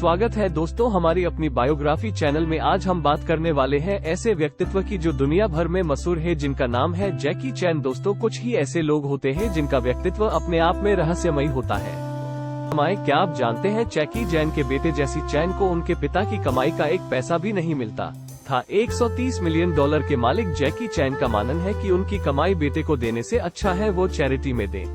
स्वागत है दोस्तों हमारी अपनी बायोग्राफी चैनल में। आज हम बात करने वाले हैं ऐसे व्यक्तित्व की जो दुनिया भर में मशहूर है, जिनका नाम है जैकी चैन। दोस्तों कुछ ही ऐसे लोग होते हैं जिनका व्यक्तित्व अपने आप में रहस्यमयी होता है। क्या आप जानते हैं जैकी चैन के बेटे जैसी चैन को उनके पिता की कमाई का एक पैसा भी नहीं मिलता था। $130 मिलियन के मालिक जैकी चैन का मानना है कि उनकी कमाई बेटे को देने से अच्छा है वो चैरिटी में दे।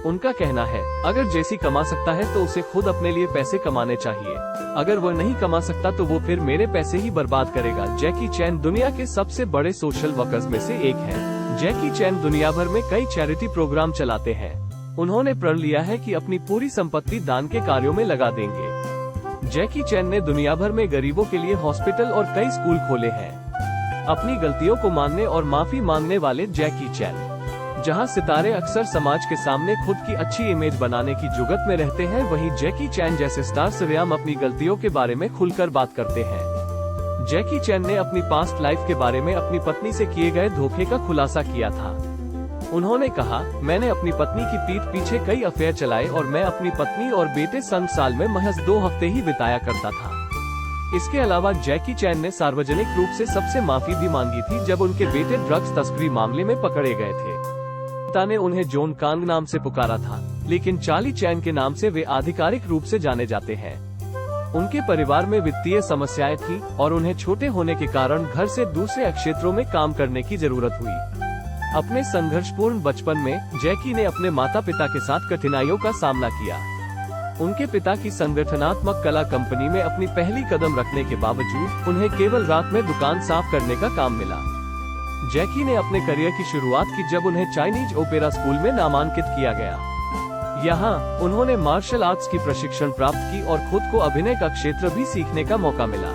उनका कहना है, अगर जैसी कमा सकता है तो उसे खुद अपने लिए पैसे कमाने चाहिए, अगर वो नहीं कमा सकता तो वो फिर मेरे पैसे ही बर्बाद करेगा। जैकी चैन दुनिया के सबसे बड़े सोशल वर्कर्स में से एक है। जैकी चैन दुनिया भर में कई चैरिटी प्रोग्राम चलाते हैं। उन्होंने प्रण लिया है कि अपनी पूरी संपत्ति दान के कार्यों में लगा देंगे। जैकी चैन ने दुनिया भर में गरीबों के लिए हॉस्पिटल और कई स्कूल खोले हैं। अपनी गलतियों को मानने और माफी मांगने वाले जैकी चैन, जहां सितारे अक्सर समाज के सामने खुद की अच्छी इमेज बनाने की जुगत में रहते हैं, वहीं जैकी चैन जैसे स्टार सरेआम अपनी गलतियों के बारे में खुलकर बात करते हैं। जैकी चैन ने अपनी पास्ट लाइफ के बारे में अपनी पत्नी से किए गए धोखे का खुलासा किया था। उन्होंने कहा, मैंने अपनी पत्नी की पीठ पीछे कई अफेयर चलाए और मैं अपनी पत्नी और बेटे संग साल में महज 2 हफ्ते ही बिताया करता था। इसके अलावा जैकी चैन ने सार्वजनिक रूप से सबसे माफी भी मांगी थी जब उनके बेटे ड्रग्स तस्करी मामले में पकड़े गए थे। पिता ने उन्हें जॉन कांग नाम से पुकारा था, लेकिन चार्ली चैन के नाम से वे आधिकारिक रूप से जाने जाते हैं। उनके परिवार में वित्तीय समस्याएं थी और उन्हें छोटे होने के कारण घर से दूसरे क्षेत्रों में काम करने की जरूरत हुई। अपने संघर्षपूर्ण बचपन में जैकी ने अपने माता पिता के साथ कठिनाइयों का सामना किया। उनके पिता की संगठनात्मक कला कंपनी में अपनी पहली कदम रखने के बावजूद उन्हें केवल रात में दुकान साफ करने का काम मिला। जैकी ने अपने करियर की शुरुआत की जब उन्हें चाइनीज ओपेरा स्कूल में नामांकित किया गया। यहाँ उन्होंने मार्शल आर्ट्स की प्रशिक्षण प्राप्त की और खुद को अभिनय का क्षेत्र भी सीखने का मौका मिला।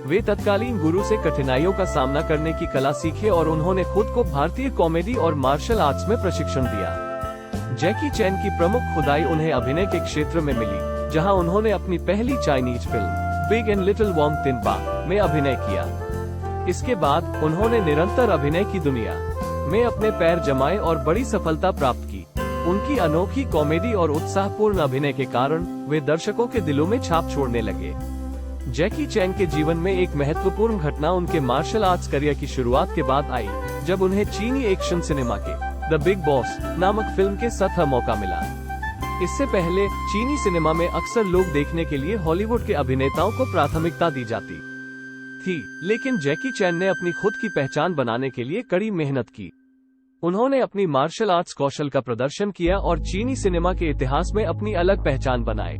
वे तत्कालीन गुरु से कठिनाइयों का सामना करने की कला सीखे और उन्होंने खुद को भारतीय कॉमेडी और मार्शल आर्ट्स में प्रशिक्षण दिया। जैकी चैन की प्रमुख खुदाई उन्हें अभिनय के क्षेत्र में मिली, जहां उन्होंने अपनी पहली Chinese film big and little Wong तिन बा में अभिनय किया। इसके बाद उन्होंने निरंतर अभिनय की दुनिया में अपने पैर जमाए और बड़ी सफलता प्राप्त की। उनकी अनोखी कॉमेडी और उत्साहपूर्ण अभिनय के कारण वे दर्शकों के दिलों में छाप छोड़ने लगे। जैकी चैन के जीवन में एक महत्वपूर्ण घटना उनके मार्शल आर्ट्स करियर की शुरुआत के बाद आई, जब उन्हें चीनी एक्शन सिनेमा के द बिग बॉस नामक फिल्म के साथ मौका मिला। इससे पहले चीनी सिनेमा में अक्सर लोग देखने के लिए हॉलीवुड के अभिनेताओं को प्राथमिकता दी जाती थी, लेकिन जैकी चैन ने अपनी खुद की पहचान बनाने के लिए कड़ी मेहनत की। उन्होंने अपनी मार्शल आर्ट्स कौशल का प्रदर्शन किया और चीनी सिनेमा के इतिहास में अपनी अलग पहचान बनाए।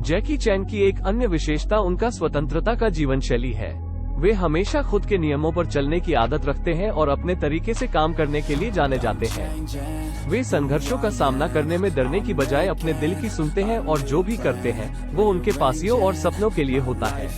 जैकी चैन की एक अन्य विशेषता उनका स्वतंत्रता का जीवन शैली है। वे हमेशा खुद के नियमों पर चलने की आदत रखते हैं और अपने तरीके से काम करने के लिए जाने जाते हैं। वे संघर्षों का सामना करने में डरने की बजाय अपने दिल की सुनते हैं और जो भी करते हैं वो उनके पासियों और सपनों के लिए होता है।